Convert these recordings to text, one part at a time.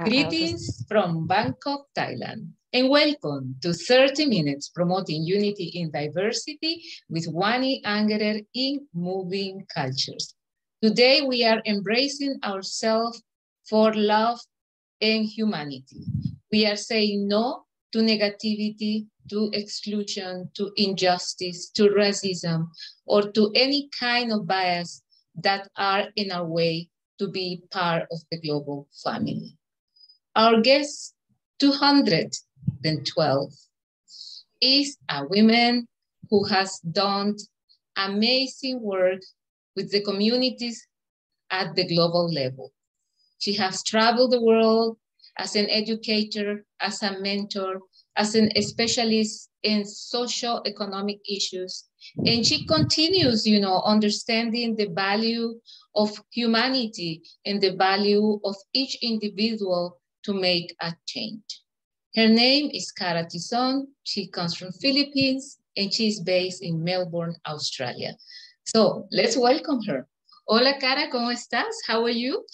Greetings from Bangkok, Thailand, and welcome to 30 Minutes Promoting Unity in Diversity with Wani Angerer in Moving Cultures. Today we are embracing ourselves for love and humanity. We are saying no to negativity, to exclusion, to injustice, to racism, or to any kind of bias that are in our way to be part of the global family. Our guest 212 is a woman who has done amazing work with the communities at the global level. She has traveled the world as an educator, as a mentor, as a specialist in socio-economic issues. And she continues, understanding the value of humanity and the value of each individual to make a change. Her name is Cara Tizon. She comes from Philippines and she's based in Melbourne, Australia. So let's welcome her. Hola, Cara, ¿cómo estás? How are you?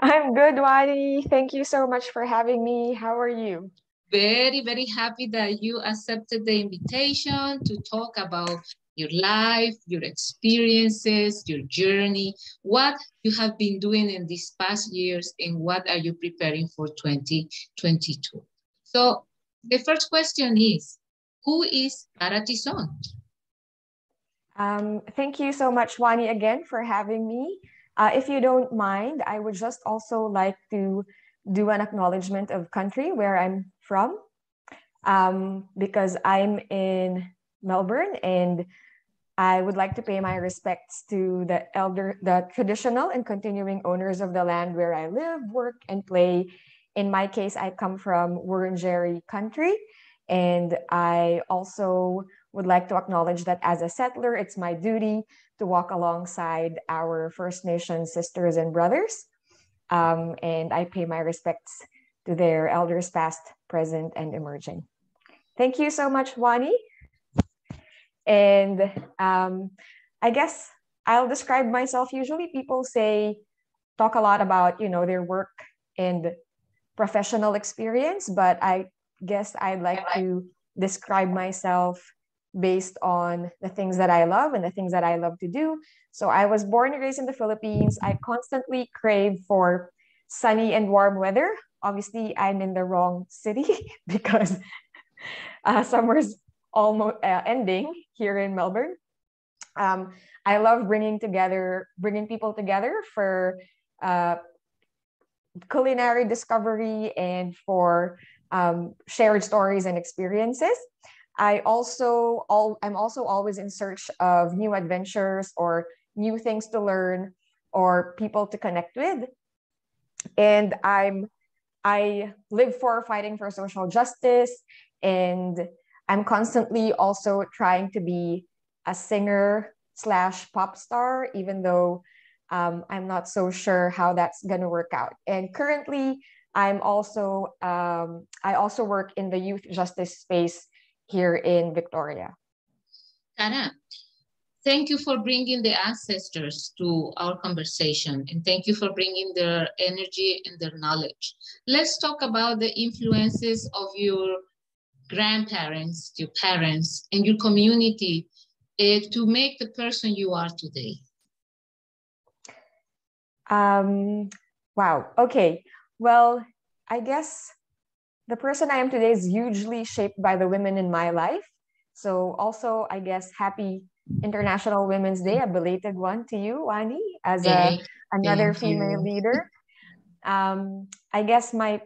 I'm good, Wadi. Thank you so much for having me. How are you? Very, very happy that you accepted the invitation to talk about your life, your experiences, your journey, what you have been doing in these past years, and what are you preparing for 2022. So the first question is, who is Cara Tizon? Thank you so much, Wani, again for having me. If you don't mind, I would just also like to do an acknowledgement of country where I'm from, because I'm in Melbourne, and I would like to pay my respects to the traditional and continuing owners of the land where I live, work, and play. In my case, I come from Wurundjeri country, and I also would like to acknowledge that as a settler, it's my duty to walk alongside our First Nation sisters and brothers. And I pay my respects to their elders past, present, and emerging. Thank you so much, Wani. And I guess I'll describe myself. Usually people talk a lot about, their work and professional experience, but I guess I'd like to describe myself based on the things that I love and the things that I love to do. So I was born and raised in the Philippines. I constantly crave for sunny and warm weather. Obviously, I'm in the wrong city because summer's almost ending here in Melbourne. I love bringing people together for culinary discovery and for shared stories and experiences. I'm also always in search of new adventures or new things to learn or people to connect with. And I live for fighting for social justice, and I'm constantly also trying to be a singer / pop star, even though I'm not so sure how that's gonna work out. And currently, I also work in the youth justice space here in Victoria. Cara, thank you for bringing the ancestors to our conversation, and thank you for bringing their energy and their knowledge. Let's talk about the influences of your grandparents, your parents, and your community to make the person you are today. Wow. Okay. Well, I guess the person I am today is hugely shaped by the women in my life. So also, I guess, happy International Women's Day, a belated one to you, Wani, as another female leader. I guess my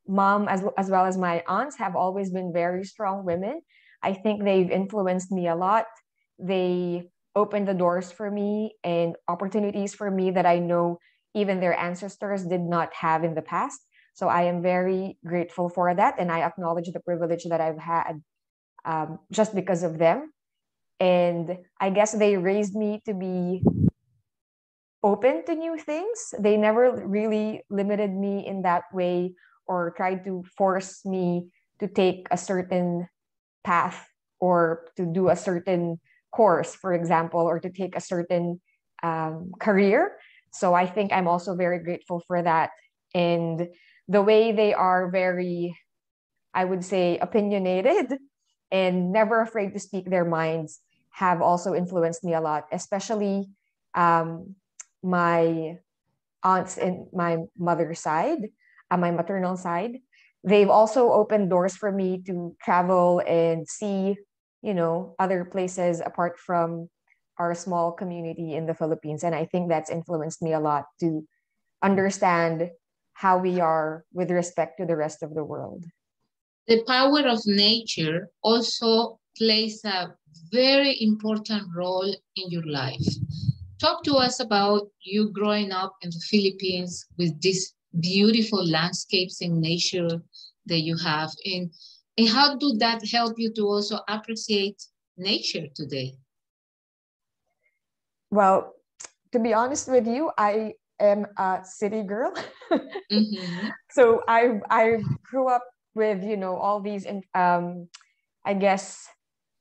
mom as well as my aunts have always been very strong women. I think they've influenced me a lot. They opened the doors for me and opportunities for me that I know even their ancestors did not have in the past. So I am very grateful for that, and I acknowledge the privilege that I've had just because of them. And I guess they raised me to be open to new things. They never really limited me in that way or tried to force me to take a certain path or to do a certain course, for example, or to take a certain career. So I think I'm also very grateful for that. and the way they are very, I would say, opinionated and never afraid to speak their minds have also influenced me a lot, especially my aunts in my mother's side, my maternal side. They've also opened doors for me to travel and see, other places apart from our small community in the Philippines. And I think that's influenced me a lot to understand how we are with respect to the rest of the world. The power of nature also plays a very important role in your life. Talk to us about you growing up in the Philippines with these beautiful landscapes and nature that you have. And how do that help you to also appreciate nature today? Well, to be honest with you, I am a city girl. Mm-hmm. So I grew up with, all these I guess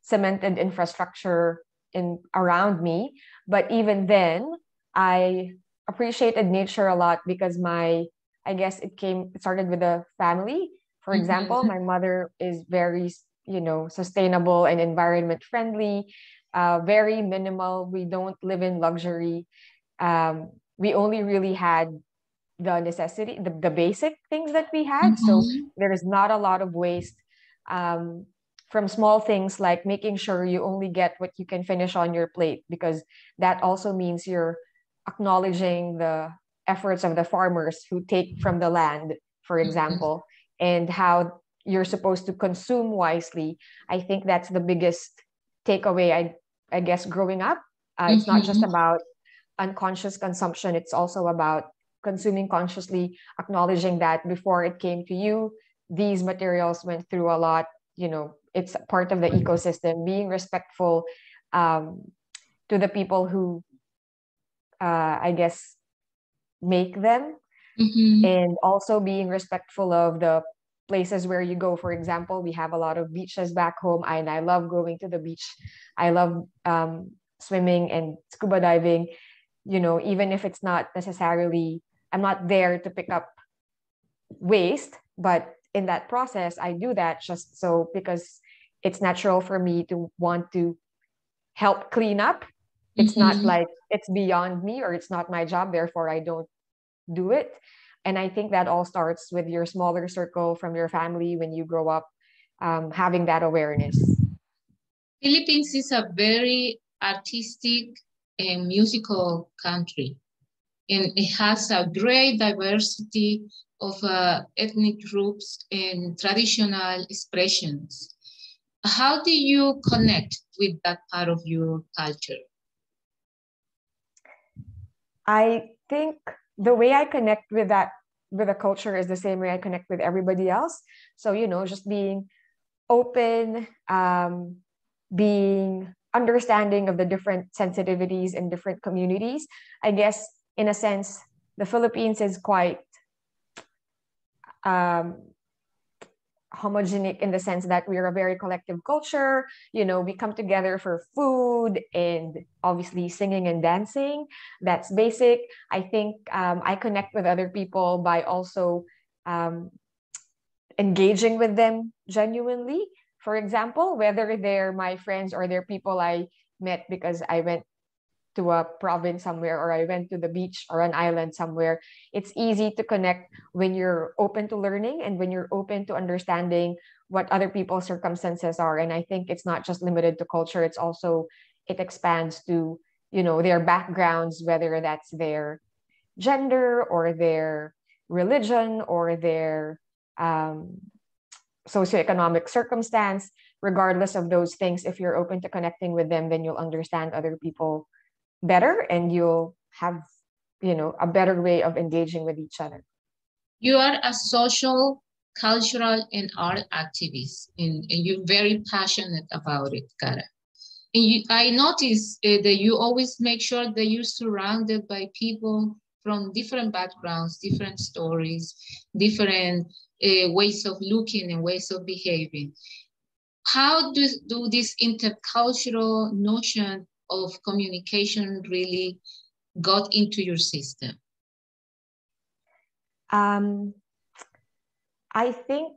cemented infrastructure in around me. But even then, I appreciated nature a lot because I guess it started with a family. For example, Mm-hmm. my mother is very, sustainable and environment friendly, very minimal. We don't live in luxury. We only really had the necessity, the basic things that we had. So Mm-hmm. there is not a lot of waste, um, from small things like making sure you only get what you can finish on your plate, because that also means you're acknowledging the efforts of the farmers who take from the land, for example, and how you're supposed to consume wisely. I think that's the biggest takeaway, I guess, growing up. It's not just Mm-hmm. about unconscious consumption, it's also about consuming consciously, acknowledging that before it came to you, these materials went through a lot. It's part of the ecosystem. Being respectful, um, to the people who, I guess, make them, Mm-hmm. and also being respectful of the places where you go. For example, we have a lot of beaches back home, and I love going to the beach. I love swimming and scuba diving. Even if it's not necessarily, I'm not there to pick up waste, but in that process, I do that just so because it's natural for me to want to help clean up. It's not Mm-hmm. like it's beyond me or it's not my job, therefore I don't do it. And I think that all starts with your smaller circle from your family when you grow up, having that awareness. Philippines is a very artistic and musical country, and it has a great diversity of ethnic groups and traditional expressions. How do you connect with that part of your culture? I think the way I connect with a culture is the same way I connect with everybody else. So, just being open, being understanding of the different sensitivities in different communities. I guess, in a sense, the Philippines is quite um, homogenic in the sense that we are a very collective culture. We come together for food and obviously singing and dancing. That's basic. I think I connect with other people by also um, engaging with them genuinely. For example, whether they're my friends or they're people I met because I went to a province somewhere or I went to the beach or an island somewhere. It's easy to connect when you're open to learning and when you're open to understanding what other people's circumstances are. And I think it's not just limited to culture, it expands to, their backgrounds, whether that's their gender or their religion or their um, socioeconomic circumstance. Regardless of those things, if you're open to connecting with them, then you'll understand other people better and you'll have, a better way of engaging with each other. You are a social, cultural, and art activist, and you're very passionate about it, Cara. And I notice that you always make sure that you're surrounded by people from different backgrounds, different stories, different ways of looking and ways of behaving. How do this intercultural notion of communication really got into your system? Um, I think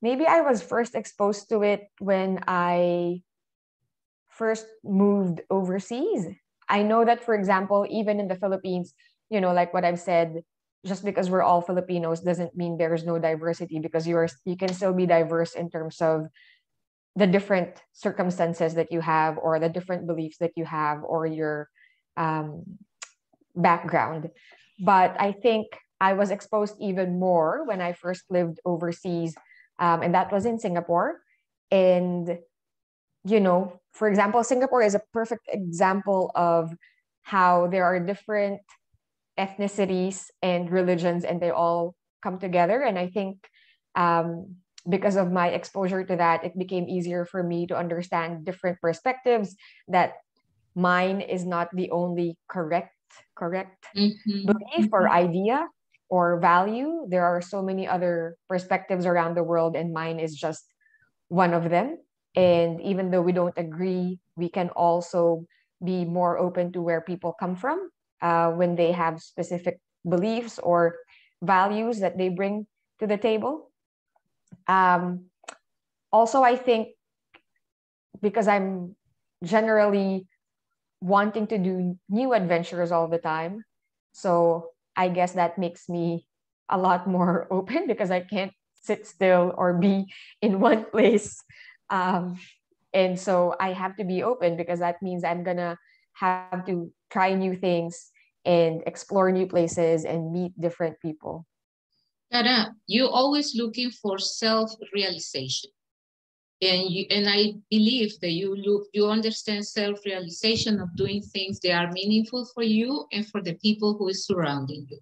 maybe I was first exposed to it when I first moved overseas. I know that, for example, even in the Philippines, like what I've said, just because we're all Filipinos doesn't mean there's no diversity, because you can still be diverse in terms of the different circumstances that you have, or the different beliefs that you have, or your um, background. But I think I was exposed even more when I first lived overseas, and that was in Singapore. And for example, Singapore is a perfect example of how there are different ethnicities and religions, and they all come together. And I think because of my exposure to that, it became easier for me to understand different perspectives, that mine is not the only correct belief or idea or value. There are so many other perspectives around the world, and mine is just one of them. And even though we don't agree, we can also be more open to where people come from, when they have specific beliefs or values that they bring to the table. Um, Also, I think because I'm generally wanting to do new adventures all the time, so I guess that makes me a lot more open, because I can't sit still or be in one place. Um, and so I have to be open, because that means I'm gonna have to try new things and explore new places and meet different people. Cara, you're always looking for self-realization. And I believe that you understand self-realization of doing things that are meaningful for you and for the people who is surrounding you.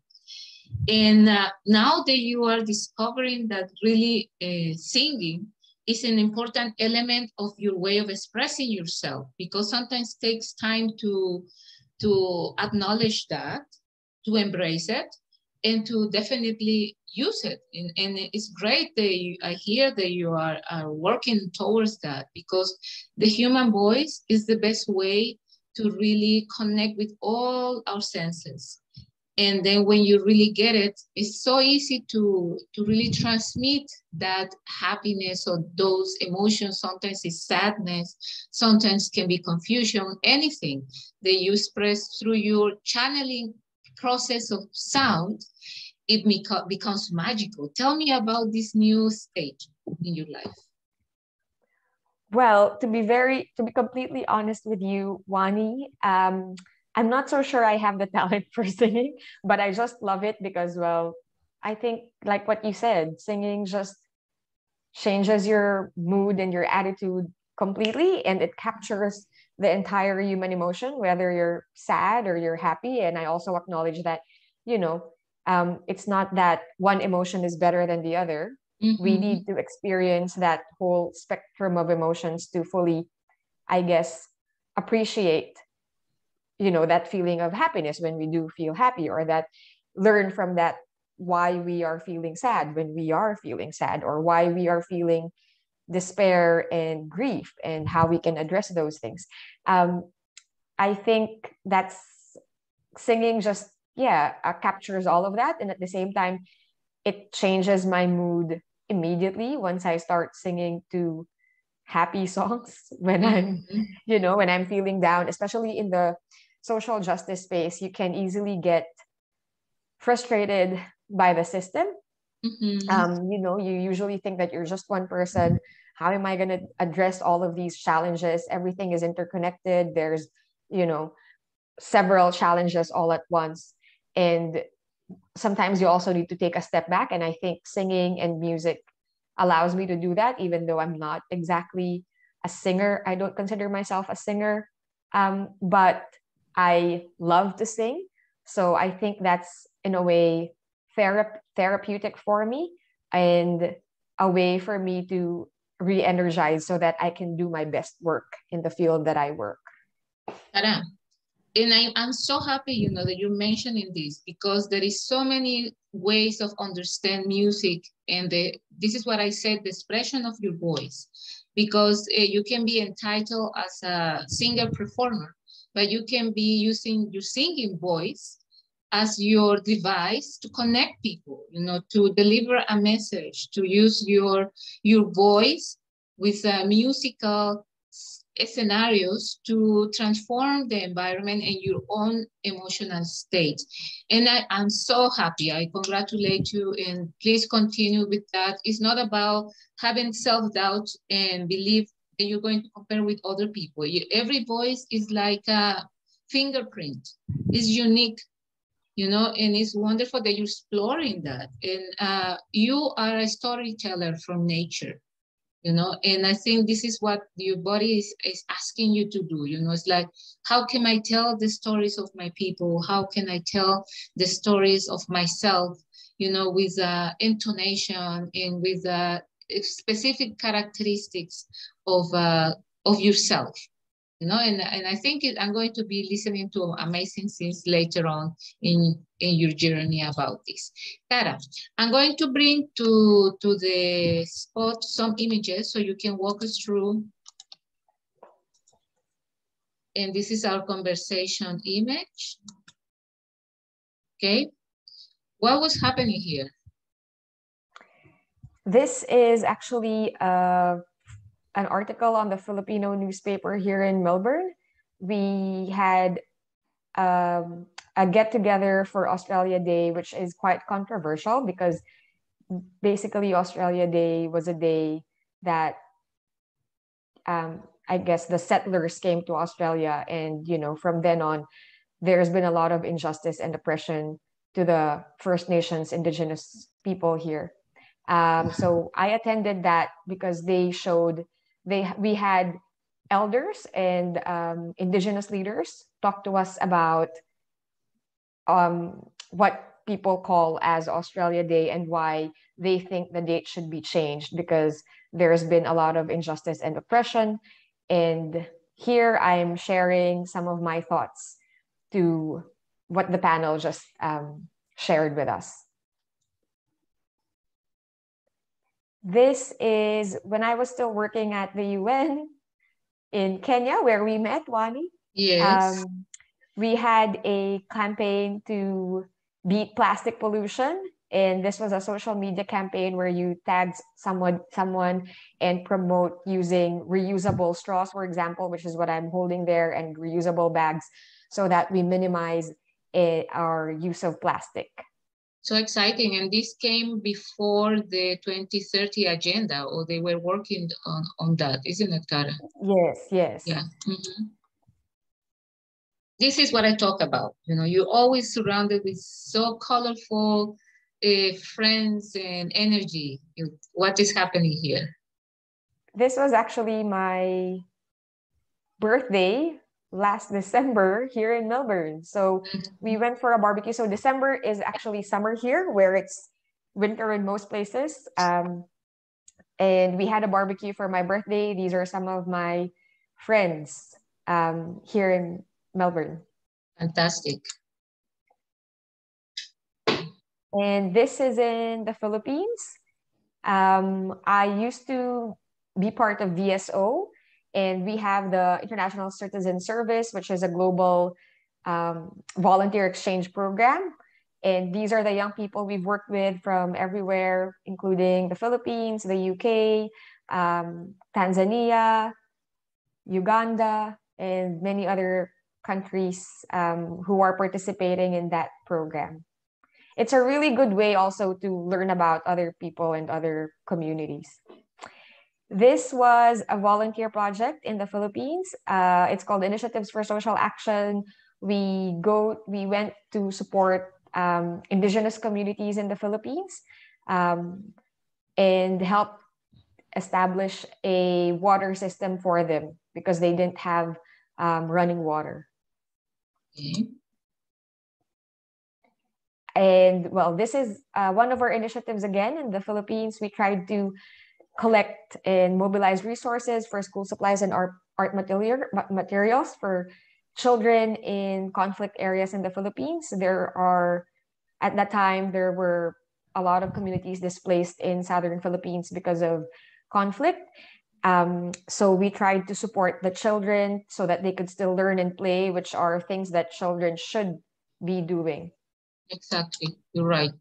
And now that you are discovering that really singing is an important element of your way of expressing yourself, because sometimes it takes time to acknowledge that, to embrace it, and to definitely use it. And it's great that I hear that you are working towards that, because the human voice is the best way to really connect with all our senses. And then when you really get it, it's so easy to really transmit that happiness or those emotions. Sometimes it's sadness, sometimes can be confusion, anything that you express through your channeling process of sound, it becomes magical. Tell me about this new stage in your life. Well, to be completely honest with you, Wani, I'm not so sure I have the talent for singing, but I just love it because, well, I think like what you said, singing just changes your mood and your attitude completely, and it captures the entire human emotion, whether you're sad or you're happy. And I also acknowledge that, you know, it's not that one emotion is better than the other. We need to experience that whole spectrum of emotions to fully, I guess, appreciate, that feeling of happiness when we do feel happy, or that learn from that why we are feeling sad when we are feeling sad, or why we are feeling despair and grief, and how we can address those things. I think that's singing just, yeah, captures all of that. And at the same time, it changes my mood immediately once I start singing to happy songs when when I'm feeling down, especially in the social justice space. You can easily get frustrated by the system. You usually think that you're just one person. How am I going to address all of these challenges? Everything is interconnected. There's, several challenges all at once. And sometimes you also need to take a step back. And I think singing and music allows me to do that, even though I'm not exactly a singer. I don't consider myself a singer, but I love to sing. So I think that's, in a way, therapeutic for me, and a way for me to re-energize so that I can do my best work in the field that I work. Tara, and I'm so happy, that you're mentioning this, because there is so many ways of understand music, and this is what I said, the expression of your voice, because you can be entitled as a singer performer, but you can be using your singing voice as your device to connect people, to deliver a message, to use your voice with musical scenarios to transform the environment and your own emotional state. And I'm so happy. I congratulate you, and please continue with that. It's not about having self-doubt and believe that you're going to compare with other people. Every voice is like a fingerprint. It's unique, and it's wonderful that you're exploring that. And you are a storyteller from nature, and I think this is what your body is asking you to do. It's like, how can I tell the stories of my people? How can I tell the stories of myself, with intonation and with specific characteristics of yourself, and I think I'm going to be listening to amazing things later on in your journey about this. Cara, I'm going to bring to the spot some images so you can walk us through. And this is our conversation image. Okay. What was happening here? This is actually an article on the Filipino newspaper here in Melbourne. We had a get-together for Australia Day, which is quite controversial because basically Australia Day was a day that I guess the settlers came to Australia, and from then on there's been a lot of injustice and oppression to the First Nations Indigenous people here. So I attended that because we had elders and Indigenous leaders talk to us about what people call as Australia Day and why they think the date should be changed, because there's been a lot of injustice and oppression. And here I'm sharing some of my thoughts to what the panel just shared with us. This is when I was still working at the UN in Kenya, where we met, Wani. Yes. We had a campaign to beat plastic pollution. And this was a social media campaign where you tag someone and promote using reusable straws, for example, which is what I'm holding there, and reusable bags, so that we minimize our use of plastic. So exciting. And this came before the 2030 agenda, or they were working on that, isn't it, Cara? Yes, yes. Yeah. Mm-hmm. This is what I talk about. You're always surrounded with so colorful friends and energy. What is happening here? This was actually my birthday last December here in Melbourne. So we went for a barbecue. So December is actually summer here, where it's winter in most places. And we had a barbecue for my birthday. These are some of my friends here in Melbourne. Fantastic. And this is in the Philippines. I used to be part of VSO, and we have the International Citizen Service, which is a global volunteer exchange program. And these are the young people we've worked with from everywhere, including the Philippines, the UK, Tanzania, Uganda, and many other countries who are participating in that program. It's a really good way also to learn about other people and other communities. This was a volunteer project in the Philippines. It's called Initiatives for Social Action. We went to support Indigenous communities in the Philippines and help establish a water system for them because they didn't have running water. Okay. And well, this is one of our initiatives again in the Philippines. We tried to collect and mobilize resources for school supplies and art materials for children in conflict areas in the Philippines. At that time, there were a lot of communities displaced in southern Philippines because of conflict. So we tried to support the children so that they could still learn and play, which are things that children should be doing. Exactly. You're right.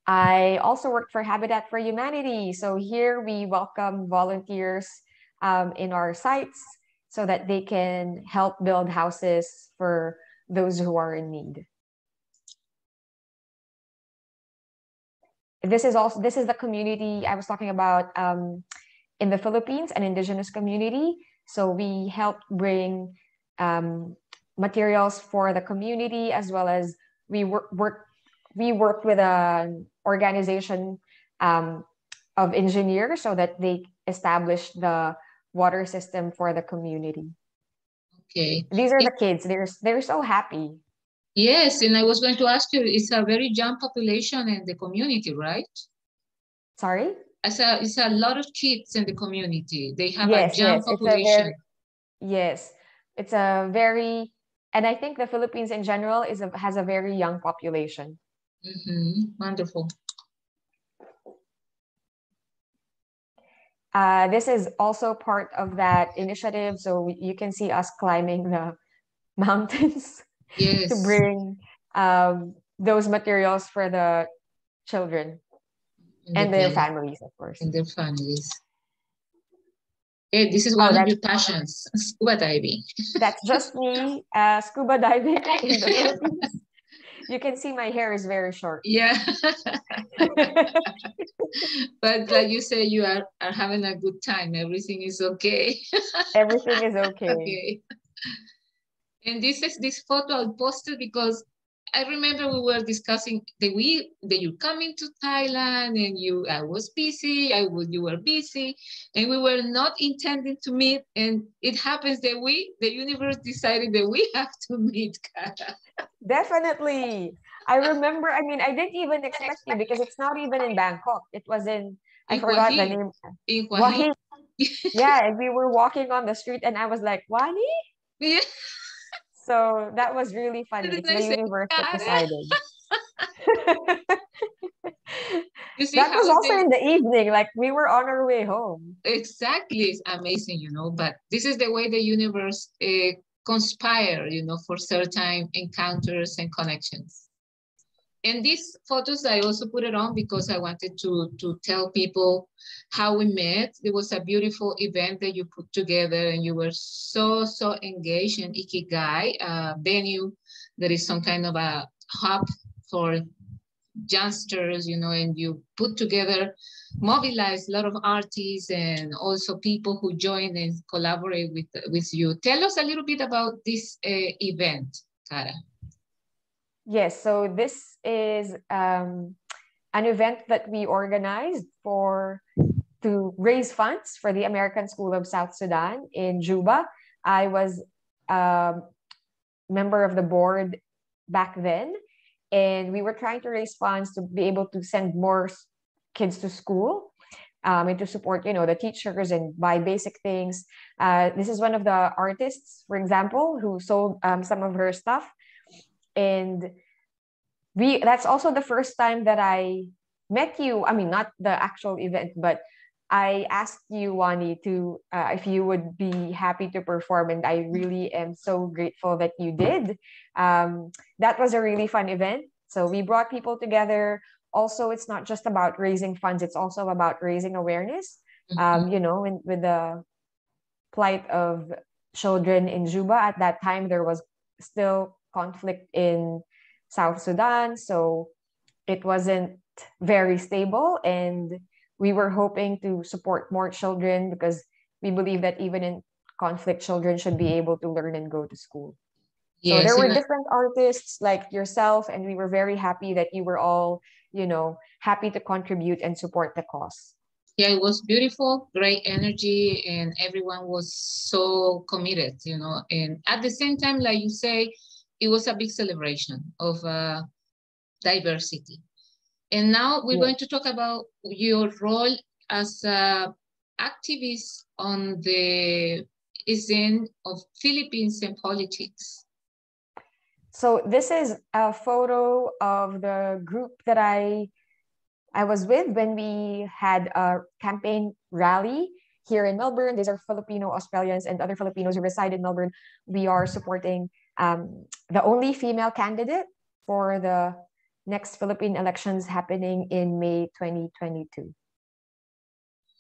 I also worked for Habitat for Humanity. So here we welcome volunteers in our sites so that they can help build houses for those who are in need. This is the community I was talking about in the Philippines, an indigenous community. So we help bring materials for the community, as well as we work with an organization of engineers so that they establish the water system for the community. Okay. These are the kids. They're so happy. Yes, and I was going to ask you, it's a very young population in the community, right? Sorry? It's a lot of kids in the community. They have a Yes, young yes. population. Yes. It's a very, and I think the Philippines in general has a very young population. Wonderful. This is also part of that initiative. So you can see us climbing the mountains Yes. to bring those materials for the children and their families, of course. And their families. Hey, this is one of your passions, scuba diving. That's just me scuba diving in the Philippines. You can see my hair is very short. Yeah. But like you say, you are having a good time. Everything is okay. Everything is okay. Okay. And this photo I posted because I remember we were discussing that you're coming to Thailand and I was busy, you were busy, and we were not intending to meet. And it happens that the universe decided that we have to meet, Cara. Definitely. I remember, I mean, I didn't even expect you because it's not even in Bangkok. It was I forgot the name. In Wahi. Yeah, and we were walking on the street and I was like, Wani? Yeah. So that was really funny. It's the universe that decided. That was also in the evening, like we were on our way home. Exactly. It's amazing, but this is the way the universe conspire, for certain encounters and connections. And these photos, I also put it on because I wanted to tell people how we met. It was a beautiful event that you put together and you were so engaged in Ikigai, venue that is some kind of a hub for youngsters, and you put together, mobilize a lot of artists and also people who join and collaborate with you. Tell us a little bit about this event, Cara. Yes, so this is an event that we organized to raise funds for the American School of South Sudan in Juba. I was a member of the board back then, and we were trying to raise funds to be able to send more kids to school and to support, the teachers and buy basic things. This is one of the artists, for example, who sold some of her stuff. And that's also the first time that I met you. I mean, not the actual event, but I asked you, Wani, to if you would be happy to perform, and I really am so grateful that you did. That was a really fun event. So we brought people together. Also, it's not just about raising funds; it's also about raising awareness. With the plight of children in Juba at that time, there was still conflict in South Sudan, so it wasn't very stable, and we were hoping to support more children because we believe that even in conflict, children should be able to learn and go to school. Yes, so there were different artists like yourself, and we were very happy that you were all, happy to contribute and support the cause. Yeah, it was beautiful, great energy, and everyone was so committed, and at the same time, like you say, it was a big celebration of diversity. And now we're going to talk about your role as an activist on the scene of Philippines and politics. So this is a photo of the group that I was with when we had a campaign rally here in Melbourne. These are Filipino Australians and other Filipinos who reside in Melbourne. We are supporting the only female candidate for the next Philippine elections happening in May 2022.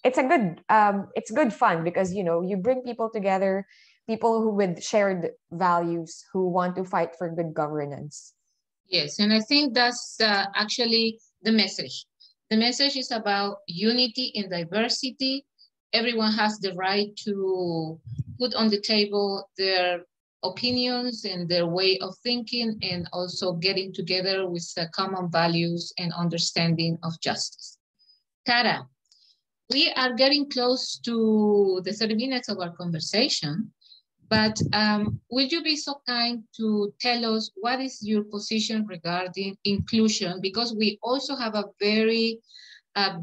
It's good fun because, you know, you bring people together, people who with shared values who want to fight for good governance. Yes, and I think that's actually the message. The message is about unity in diversity. Everyone has the right to put on the table their opinions and their way of thinking, and also getting together with common values and understanding of justice. Cara, we are getting close to the 30 minutes of our conversation, but would you be so kind to tell us what is your position regarding inclusion? Because we also have a very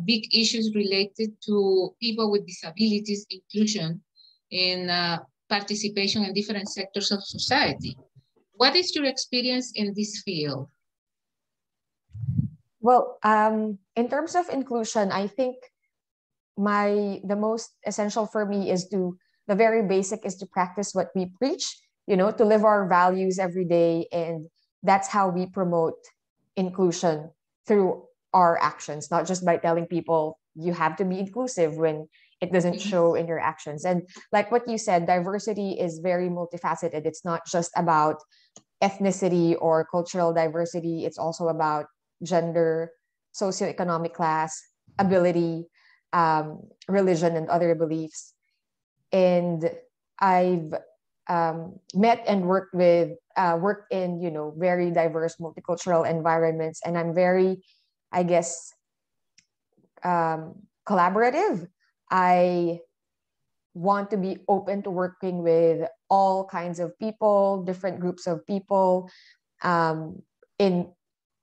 big issues related to people with disabilities inclusion in participation in different sectors of society. What is your experience in this field? Well, in terms of inclusion, I think the most essential for me is the very basic is to practice what we preach, you know, to live our values every day. And that's how we promote inclusion through our actions, not just by telling people you have to be inclusive when it doesn't show in your actions. And like what you said, diversity is very multifaceted. It's not just about ethnicity or cultural diversity. It's also about gender, socioeconomic class, ability, religion, and other beliefs. And I've met and worked in, you know, very diverse multicultural environments, and I'm very, I guess, collaborative. I want to be open to working with all kinds of people, different groups of people.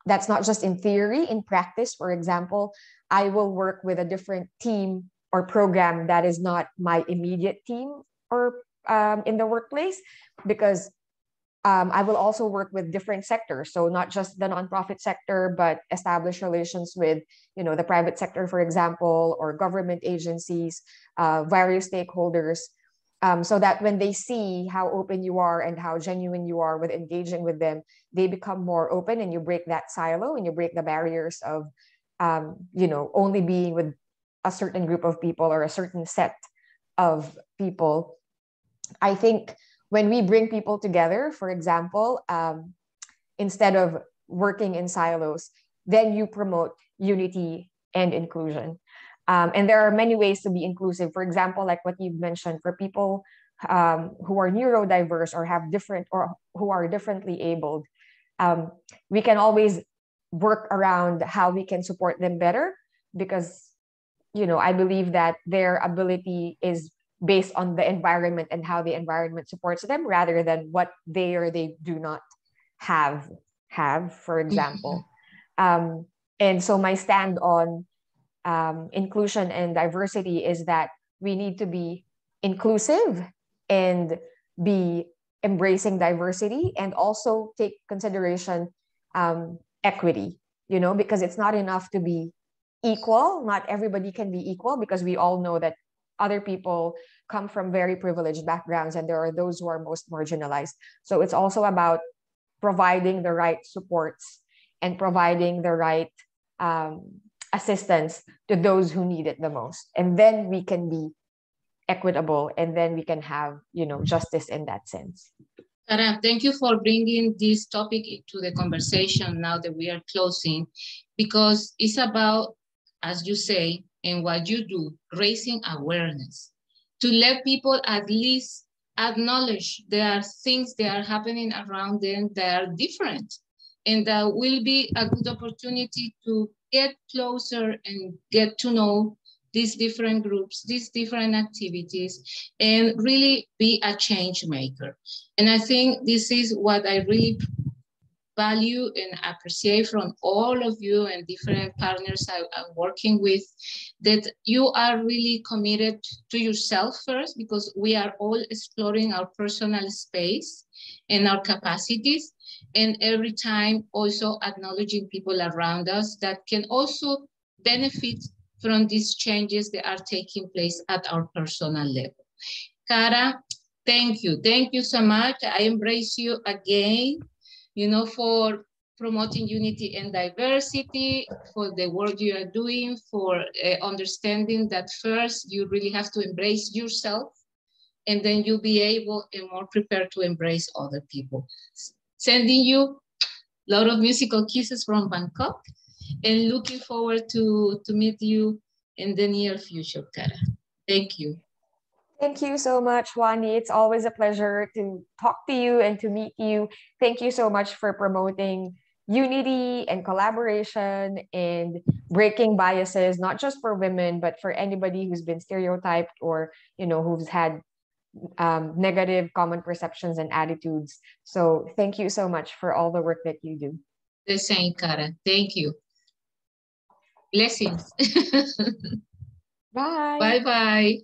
That's not just in theory, in practice. For example, I will work with a different team or program that is not my immediate team or in the workplace, because I will also work with different sectors. So not just the nonprofit sector, but establish relations with, you know, the private sector, for example, or government agencies, various stakeholders, so that when they see how open you are and how genuine you are with engaging with them, they become more open, and you break that silo and you break the barriers of, you know, only being with a certain group of people or a certain set of people. I think when we bring people together, for example, instead of working in silos, then you promote unity and inclusion. And there are many ways to be inclusive. For example, like what you've mentioned, for people who are neurodiverse or have different or who are differently abled, we can always work around how we can support them better, because, you know, I believe that their ability is based on the environment and how the environment supports them, rather than what they or they do not have, for example. And so my stand on inclusion and diversity is that we need to be inclusive and be embracing diversity, and also take consideration equity, you know, because it's not enough to be equal. Not everybody can be equal, because we all know that other people come from very privileged backgrounds, and there are those who are most marginalized. So it's also about providing the right supports and providing the right assistance to those who need it the most. And then we can be equitable, and then we can have, you know, justice in that sense. Cara, thank you for bringing this topic into the conversation now that we are closing, because it's about, as you say, and what you do, raising awareness, to let people at least acknowledge there are things that are happening around them that are different, and that will be a good opportunity to get closer and get to know these different groups, these different activities, and really be a change maker. And I think this is what I really value and appreciate from all of you and different partners I'm working with, that you are really committed to yourself first, because we are all exploring our personal space and our capacities, and every time also acknowledging people around us that can also benefit from these changes that are taking place at our personal level. Cara, thank you. Thank you so much. I embrace you again, you know, for promoting unity and diversity, for the work you are doing, for understanding that first you really have to embrace yourself, and then you'll be able and more prepared to embrace other people. Sending you a lot of musical kisses from Bangkok, and looking forward to meet you in the near future, Cara. Thank you. Thank you so much, Wani. It's always a pleasure to talk to you and to meet you. Thank you so much for promoting unity and collaboration and breaking biases, not just for women, but for anybody who's been stereotyped or, who's had negative common perceptions and attitudes. So thank you so much for all the work that you do. The same, Cara. Thank you. Blessings. Bye. Bye-bye.